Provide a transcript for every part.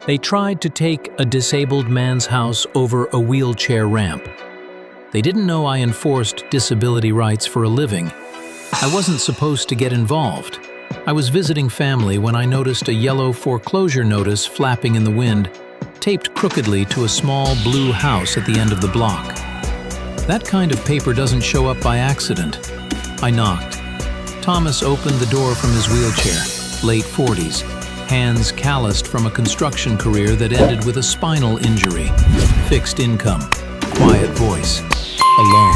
They tried to take a disabled man's house over a wheelchair ramp. They didn't know I enforced disability rights for a living. I wasn't supposed to get involved. I was visiting family when I noticed a yellow foreclosure notice flapping in the wind, taped crookedly to a small blue house at the end of the block. That kind of paper doesn't show up by accident. I knocked. Thomas opened the door from his wheelchair, late 40s, hands calloused from a construction career that ended with a spinal injury, fixed income, quiet voice, alone.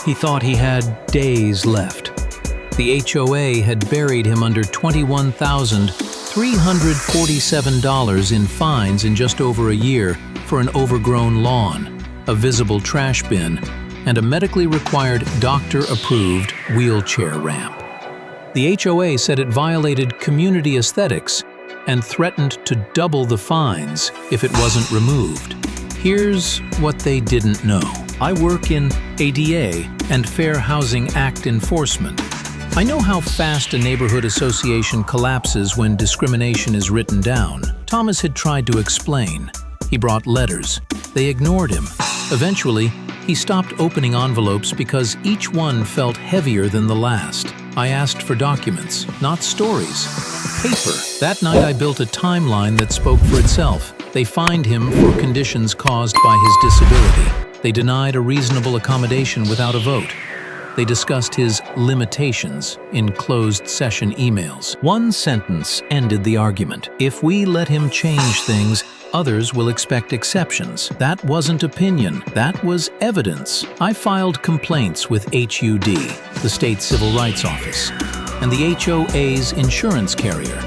He thought he had days left. The HOA had buried him under $21,347 in fines in just over a year for an overgrown lawn, a visible trash bin, and a medically required doctor-approved wheelchair ramp. The HOA said it violated community aesthetics and threatened to double the fines if it wasn't removed. Here's what they didn't know. I work in ADA and Fair Housing Act enforcement. I know how fast a neighborhood association collapses when discrimination is written down. Thomas had tried to explain. He brought letters. They ignored him. Eventually, he stopped opening envelopes because each one felt heavier than the last. I asked for documents, not stories. Paper. That night I built a timeline that spoke for itself. They fined him for conditions caused by his disability. They denied a reasonable accommodation without a vote. They discussed his limitations in closed session emails. One sentence ended the argument. If we let him change things, others will expect exceptions. That wasn't opinion, that was evidence. I filed complaints with HUD, the state civil rights office, and the HOA's insurance carrier.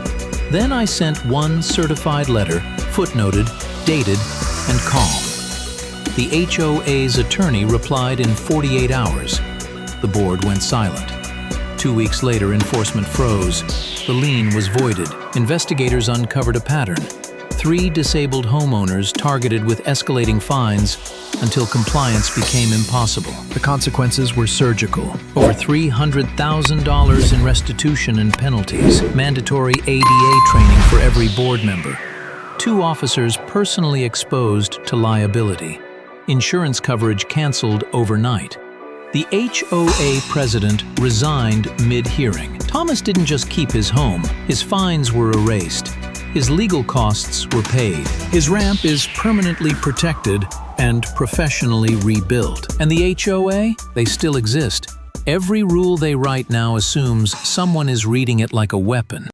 Then I sent one certified letter, footnoted, dated, and calm. The HOA's attorney replied in 48 hours. The board went silent. 2 weeks later, enforcement froze. The lien was voided. Investigators uncovered a pattern. 3 disabled homeowners targeted with escalating fines until compliance became impossible. The consequences were surgical. Over $300,000 in restitution and penalties. Mandatory ADA training for every board member. 2 officers personally exposed to liability. Insurance coverage canceled overnight. The HOA president resigned mid-hearing. Thomas didn't just keep his home. His fines were erased. His legal costs were paid. His ramp is permanently protected and professionally rebuilt. And the HOA? They still exist. Every rule they write now assumes someone is reading it like a weapon.